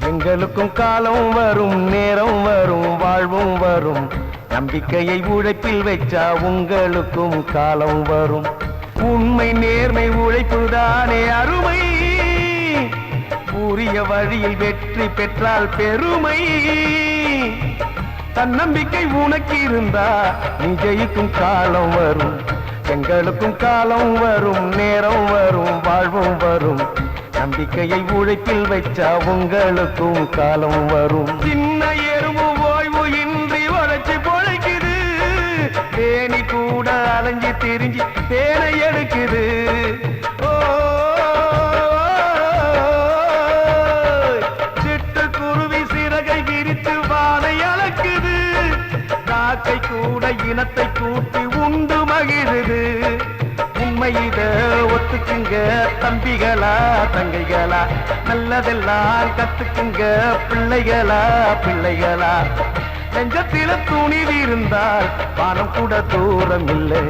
எங்களுக்கும் காலம் வரும், நேரம் வரும், வாழ்வும் வரும். நம்பிக்கையை உழைப்பில் வச்சா உங்களுக்கும் காலம் வரும். உண்மை நேர்மை உழைப்புதானே அருமை. உரிய வழியில் வெற்றி பெற்றால் பெருமை. தன்னம்பிக்கை உனக்கு இருந்தா நீ ஜெயிக்கும் காலம் வரும். எங்களுக்கும் காலம் வரும், நேரம் வரும், வாழ்வும் வரும். நம்பிக்கையை உழைப்பில் வச்சா உங்களுக்கும் காலம் வரும். சின்ன எறும்பு ஓய்வு இன்றி உழைச்சி பொழைக்குது. தேனி கூட அலைஞ்சி திரிஞ்சு தேனை எடுக்குது. சிட்டுக்குருவி சிறகை விரித்து வானை அளக்குது. காக்கை கூட இனத்தை கூட்டி உண்டு மகிழுது. உண்மை இத ஒத்துக்குங்க தம்பிகளா தங்கைகளா. நல்லதெல்லாம் கத்துக்குங்க பிள்ளைகளா பிள்ளைகளா. நெஞ்சத்தில துணிவு இருந்தால் வானம் கூட தூரம் இல்லை.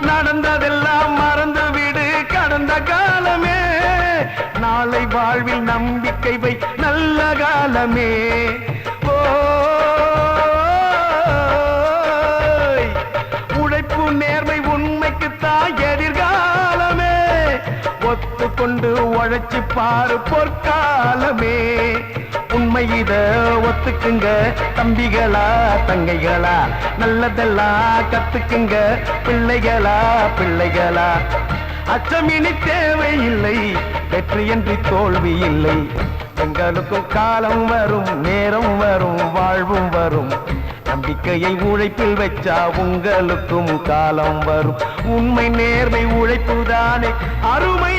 நடந்ததெல்லாம் மறந்து விடு கடந்த காலமே. நாளை வாழ்வில் நம்பிக்கை வை நல்ல காலமே. உழைப்பு நேர்மை உண்மைக்குத்தான் எதிர்காலமே. ஒத்துக்கொண்டு உழைச்சி பாரு பொற்காலமே. உண்மை இத ஒத்துக்குங்க தம்பிகளா தங்கைகளா. நல்லதெல்லாம் கத்துக்குங்க பிள்ளைகளா பிள்ளைகளா. அச்சமினி தேவையில்லை, வெற்றி என்று தோல்வி இல்லை. எங்களுக்கும் காலம் வரும், நேரம் வரும், வாழ்வும் வரும். நம்பிக்கையை உழைப்பில் வச்சா உங்களுக்கும் காலம் வரும். உண்மை நேர்மை உழைப்புதானே அருமை.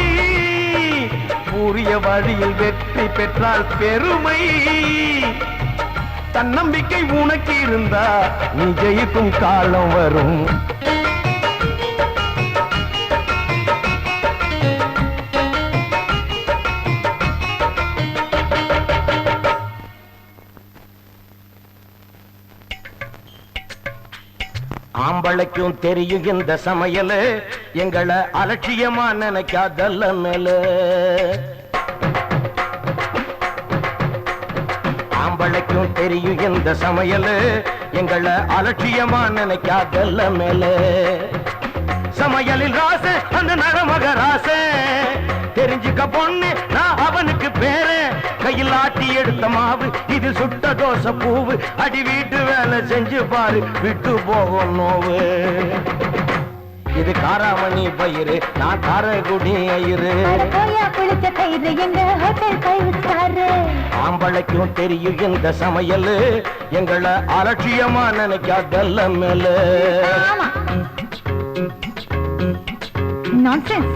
உரிய வழியில் வெற்றி பெற்றால் பெருமை. தன்னம்பிக்கை உனக்கு இருந்தா நீ ஜெயிக்கும் காலம் வரும். ஆம்பளைக்கும் தெரியும் இந்த சமையல். எங்களை அலட்சியமா நினைக்காதல்ல மேல. ஆம்பளைக்கும் தெரியும் இந்த சமையல். எங்களை அலட்சியமா நினைக்காதல்ல மேல. சமையலில் ராச அந்த நரமக ராச. தெரிஞ்சுக்க பொண்ணு நான் அவனுக்கு பேரு. கையில் ஆட்டி எடுத்த மாவு இது சுட்ட தோசை பூவு. அடி வீட்டு வேலை செஞ்சு பாரு விட்டு போகும் நோவு. இது காராமணி பயிறு நான் காரகுடி ஐயரு. ஆம்பளைக்கும் தெரியும் இந்த சமையல். எங்களை அலட்சியமா நினைக்காதல்ல மேல. Nonsense.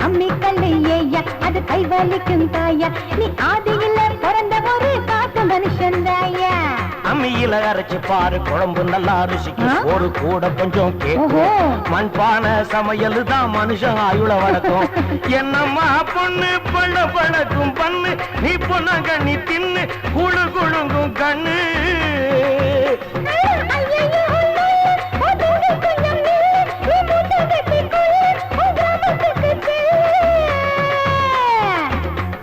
அம்மி கல்லையா அது கைவலிக்கும் தாயா. நீ ஆதியில பிறந்த ஒரு காட்டு மனுஷன் தாயா. அம்மியில அரைச்சு பாரு குழம்பு நல்லா ருசிக்கும். ஒரு கூட கொஞ்சம் கேட்கும். மண்பான சமையல் தான் மனுஷன் ஆயுள வழக்கம். என்னம்மா பொண்ணு பள்ள பழக்கும் பண்ணு. நீ பொண்ணாங்க நீ தின்னு குழு குழுங்கும் கண்ணு.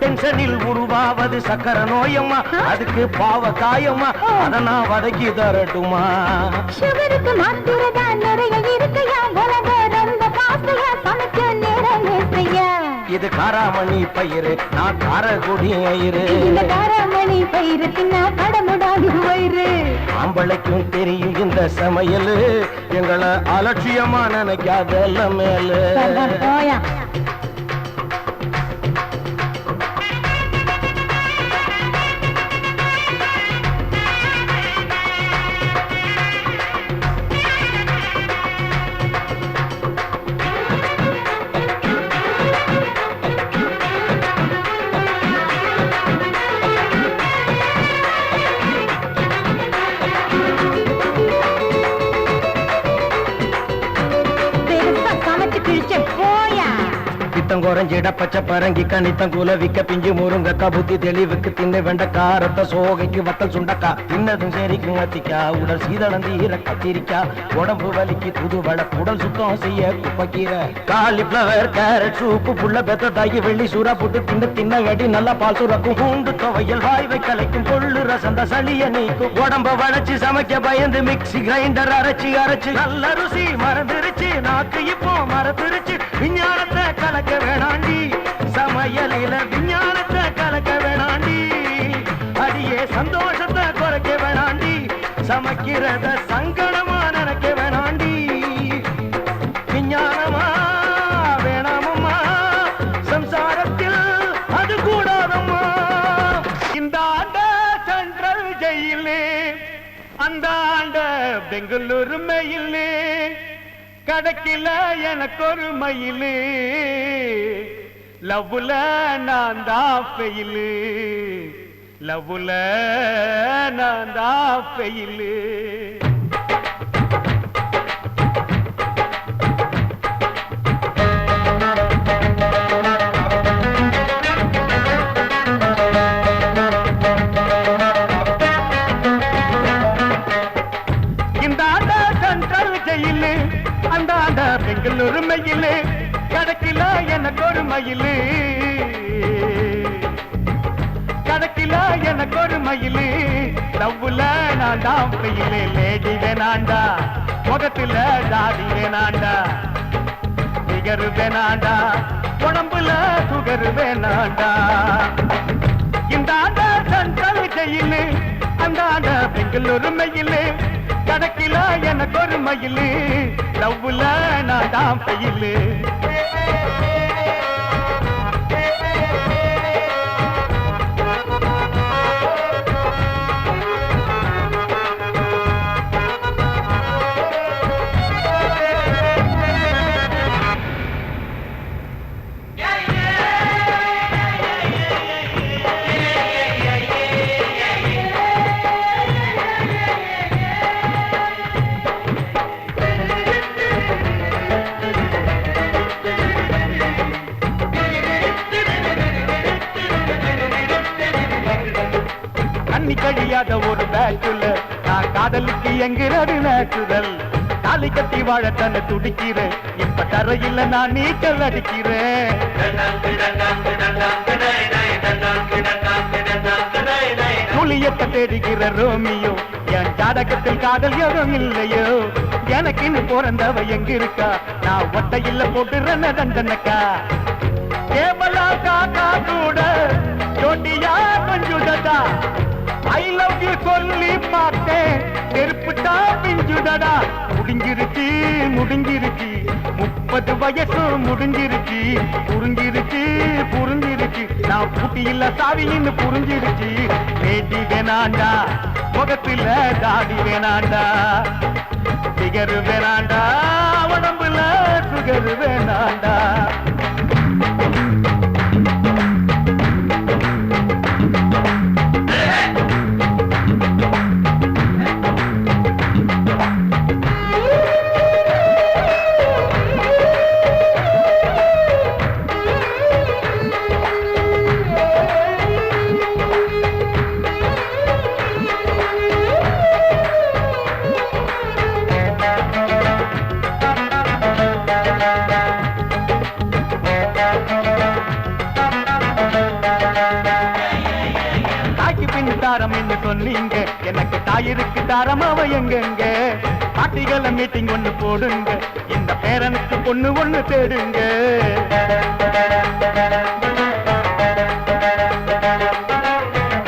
டென்ஷனில் உருவாவது சக்கர நோயம்மா. அதுக்கு பாவ காயம்மா. அத நான் வதக்கி தரட்டுமா. சுகருக்கு மாத்திரதா நிறைய இருக்கையா. உலக ரொம்ப பாசையா சமைக்க நேரம் ஏசையா. இது காராமணி பயிறு நான் காரகுடி ஐயரு. இந்த காராமணி பயிறு தின்னா கடமுடாது வயிறு. ஆம்பளைக்கும் தெரியும் இந்த சமையல். எங்களை அலட்சியமா நினைக்காதல்ல மேல. பித்தம் குறைஞ்சிட பச்சை பரங்கி கணித்தம் குலவிக்க பிஞ்சு முருங்கக்கா புத்தி தெளிவுக்கு தின்னு வெண்டக்காரத்த சோகைக்கு வத்தல் சுண்டக்கா தின்னதும் சரிக்கும் அத்திக்கா உடல் சீதளம் தீர கத்திரிக்கா உடம்பு வலிக்கு துதுவள உடல் சுத்தம் செய்ய குப்பக்கீரை காலிஃபிளவர் கேரட் சூப்பு புள்ள பெத்த தாகி வெள்ளி சூறா போட்டு தின்ன தின்ன கடி நல்லா பால் சுரக்கும் பூண்டு துவையல் வாய்வை கலைக்கும் கொள்ளு ரசந்த சளிய நீக்கும் உடம்ப வளைச்சு சமைக்க பயந்து மிக்ஸி கிரைண்டர் அரைச்சு அரைச்சு நல்ல ருசி மறந்துருச்சு நாக்கு இப்போ மறந்துருச்சு விஞ்ஞானத்தை கலக்க வேணாண்டி சமையலில விஞ்ஞானத்தை கலக்க வேணாண்டி அடியே சந்தோஷத்தை குறைக்க வேணாண்டி சமைக்கிறத சங்கடமா நினைக்க வேணாண்டி விஞ்ஞானமா வேணாமம்மா சம்சாரத்தில் அது கூடாதம்மா இந்த ஆண்ட சென்ட்ரல் ஜெயிலே அந்த ஆண்ட பெங்களூரு மெயிலே கடக்கில எனக்கு ஒரு மயிலு லவ்வுல நான் தான் ஃபெயிலு லவ்வுல நான் தான் ஃபெயிலு இந்த ஆண்ட சென்ட்ரல் ஜெயிலு அந்த ஆண்ட பெங்களூரு மயிலு கடக்கில எனக்கு ஒரு மயிலு கடக்கில எனக்கு ஒரு மயிலு லவ்வுல நான் தான் பெயிலு லேடி வேணாண்டா முகத்துல தாடி வேணாண்டா நிகரு வேணாண்டா உடம்புல சுகரு வேணாண்டா இந்த ஆண்ட சென்ட்ரல் ஜெயிலு அந்த ஆண்ட பெங்களூரு மயிலு கடக்கில எனக்கு ஒரு மயிலு லவ்வுல நான் தான் பெயிலு கழியாத ஒரு பேச்சுல நான் காதலுக்கு எங்கிறது நேச்சுரல் தாலி கட்டி வாழ தன்னை துடிக்கிறேன் இப்ப தரையில நான் நீச்சல் அடிக்கிறேன் துளியத்தை தேடுகிற ரோமியோ என் ஜாதகத்தில் காதல் எதுவும் இல்லையோ எனக்குன்னு பிறந்தவ எங்க இருக்கா நான் ஒட்டையில போட்டுறேன் தண்டனக்கா கேவலா காக்கா கூட ஜோட்டியா கொஞ்சுடதா I love you சொல்லி பார்த்தேன் நெருப்புட்டா பிஞ்சுடடா முடிஞ்சிருச்சு முடிஞ்சிருச்சு 30 வயசு முடிஞ்சிருச்சு புரிஞ்சிருச்சு புரிஞ்சிருச்சு நான் புட்டியில சாவின்னு புரிஞ்சிருச்சு வேட்டி வேணாண்டா முகத்துல தாடி வேணாண்டா சிகரு வேணாண்டா உடம்புல சுகரு வேணாண்டா தாரம் என்று சொன்னீங்க எனக்கு தாயிருக்கு தாரம் அவ எங்கெங்க பாட்டிகளை மீட்டிங் ஒண்ணு போடுங்க இந்த பேரனுக்கு பொண்ணு ஒண்ணு தேடுங்க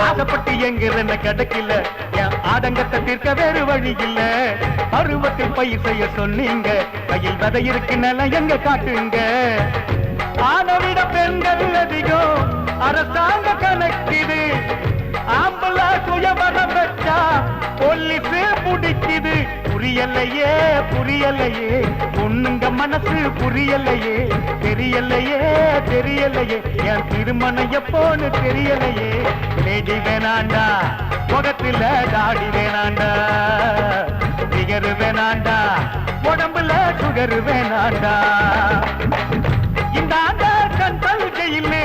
ஆசைப்பட்டு எங்க கிடைக்கல என் ஆதங்கத்தை தீர்க்க வேறு வழி இல்ல பருவத்தில் பயிர் செய்ய சொன்னீங்க கையில் விதை இருக்கு நில எங்க காட்டுங்க ஆணவிட பெண்கள் அதிகம் அரசாங்க கணக்கிது ஆம்பள சுயவரம் வச்சா போலீஸ் புடிக்குது புரியலையே புரியலையே பொண்ணுங்க மனசு புரியலையே தெரியலையே தெரியலையே என் திருமணம் எப்போன்னு தெரியலையே லேடி வேணாண்டா முகத்துல தாடி வேணாண்டா நிகரு வேணாண்டா உடம்புல சுகரு வேணாண்டா இந்த மயிலு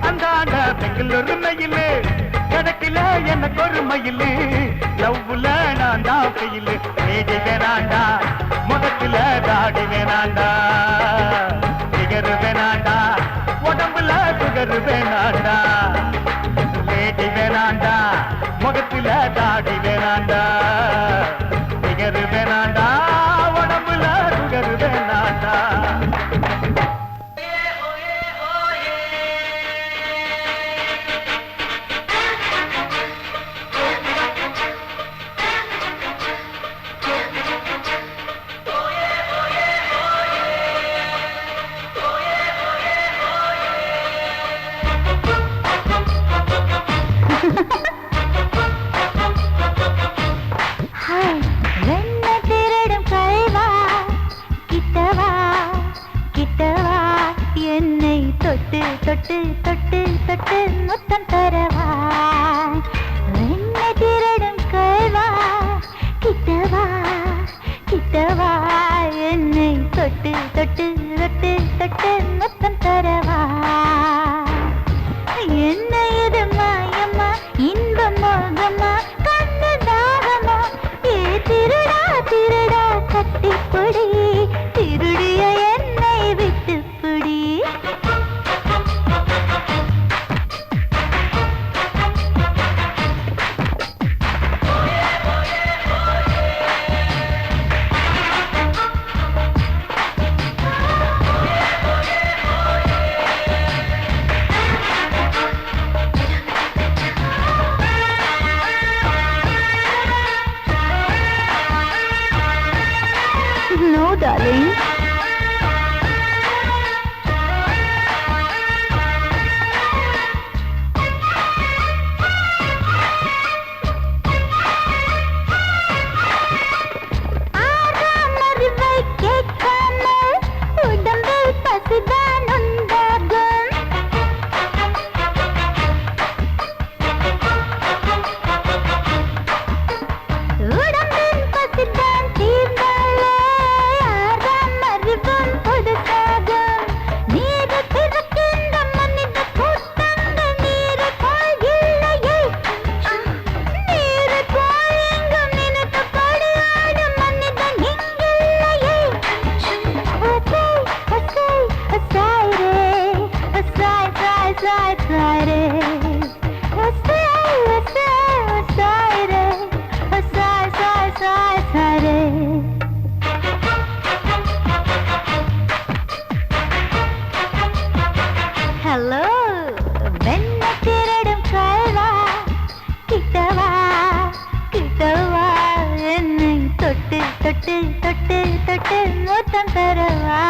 அந்தாண்ட பெங்களூரு மயிலு கிடக்குல எனக்கு ஒரு மயிலு லவ்வுல நான் தான் கையிலு நீடி வேணாண்டா முகத்துல தாடி வேணாண்டா நிகரு வேணாண்டா உடம்புல சுகரு வேணாண்டா லேடி வேணாண்டா முகத்துல தாடி வேணாண்டா நிகரு வேணாண்டா உடம்புல சுகரு வேணாண்டா தொட்டு தொட்டு தொட்டு முத்தம் தரவா வெண்ணை திருடும் கைவா கிட்டவா கிட்டவா என்னை தொட்டு தொட்டு தொட்டு தொட்டு முத்தம் தரவா என்ன இது மாயம்மா இன்ப மோகமா கண்ணு தாகமா ஏ திருடா திருடா கட்டிப்புடி திருடிய என்னை விட்டுப்புடி No, darling. Hello, வெண்ணை திருடும் கைவா கிட்டவா கிட்டவா என்னை தொட்டு தொட்டு தொட்டு தொட்டு முத்தம் தரவா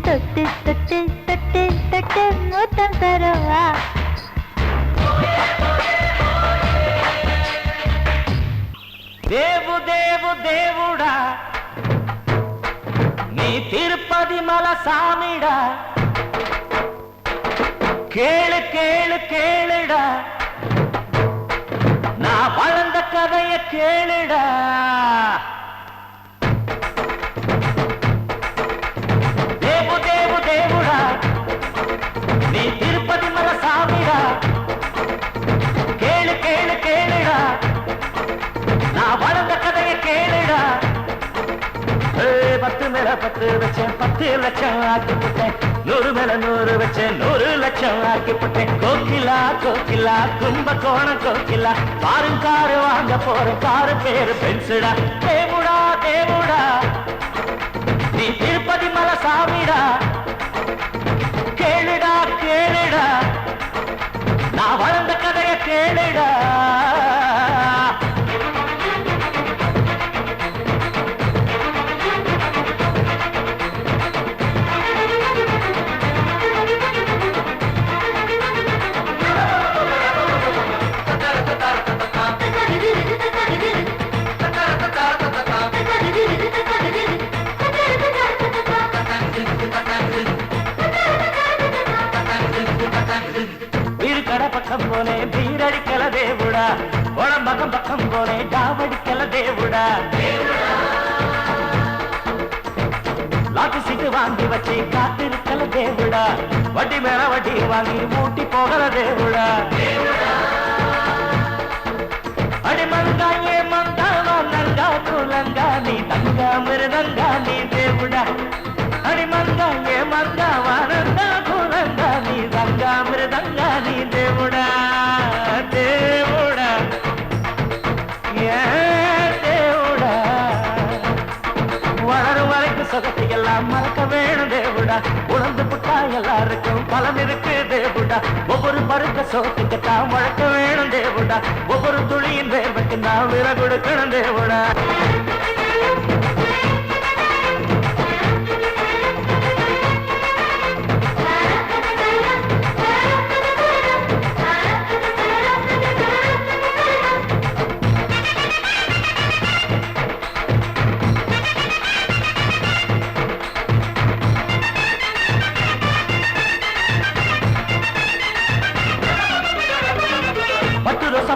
தொட்டு தொட்டு தொட்டு தொட்டு முத்தம் தரவா தேவு தேவு தேவுடா நீ திருப்பதி மலை சாமிடா கேளு கேளு கேளுடா நான் வளர்ந்த கதைய கேளுடா தேவு தேவு தேவுடா நீ திருப்பதி மல சாமிடா கேளு கேளு கேளுடா நான் வளர்ந்த கதைய கேளுடா 10 மேல 10 வச்சேன் 10 லட்சம் ஆக்கிவிட்டேன் 100 மேல 100 வச்சேன் 100 லட்சம் ஆக்கிவிட்டேன் கோகிலா கோகிலா கும்பகோணம் கோகிலா பாரும் காரு வாங்க போற காரு பேரு பென்சுடா தேவுடா தேவுடா நீ திருப்பதி மல சாமிடா கேளுடா கேளுடா நான் வளர்ந்த கதைய கேளுடா பக்கம் போனே பீரடிக்கல தேவுடா உடம்பகம் பக்கம் போனே டாவடிக்கல தேவுடா லாட்டு சீட்டு வாங்கி வச்சு காத்திருக்கல தேவுடா வட்டி மேல வட்டி வாங்கி மூட்டி போகல தேவுடா அடி மங்கா ஏ மங்காவா நங்கா குலங்கா நீ தங்கா மிருதங்கா நீ தேவுடா அடி மங்கா ஏ மங்காவா நங்கா குலங்கா நீ தங்கா மிருதங்கா நீ தேவுடா தேவுடா ஏ தேவுடா வளரும் வரைக்கும் சுகத்தை எல்லாம் மறக்க வேணும் தேவுடா உணர்ந்து புட்டா எல்லாருக்கும் பலன் இருக்கு தேவுடா ஒவ்வொரு பருக்க சோத்துக்கு தான் வழக்க வேணும் தேவுடா ஒவ்வொரு துளியின் வேர்வைக்கு நான் விலை கொடுக்கணும் தேவுடா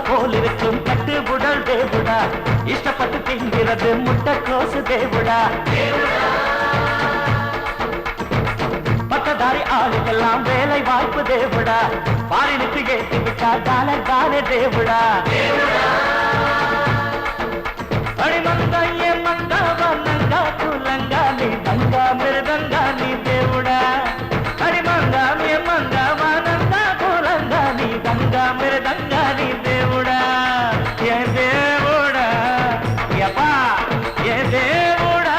போல் இருக்கும் கட்டு புடல் தேவுடா இஷ்டப்பட்டு திங்கிறது முட்டை கோசு தேவுடா பட்டதாரி ஆளுக்கெல்லாம் வேலை வாய்ப்பு தேவுடா பாரினுக்கு ஏற்றி விட்டா தானே தேவுடா அடிமங்கா ஏ மங்காவா நங்கா குலங்கா நீ தங்கா மிருதங்கா நீ தேவுடா அடிமங்கா ஏ மங்காவா நங்கா குலங்கா நீ தங்கா மிருதங்கா நீ தேவுடா ஏ தேவுடா யப்பா ஏ தேவுடா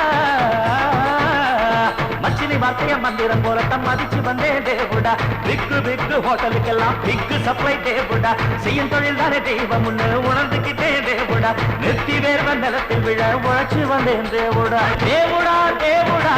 மச்சினி வார்த்தைய மந்திரம் போலத்தான் மதிச்சு வந்தேன் தேவுடா பிக்கு பிக்கு ஹோட்டலுக்கெல்லாம் பிக்கு சப்ளை தேவுடா செய்யும் தொழில் தானே தெய்வம் முன்னு உணர்ந்துக்கிட்டே தேவுடா நெத்தி வேர்வ நிலத்தில் விழ உழைச்சு வந்தேன் தேவுடா தேவுடா தேவுடா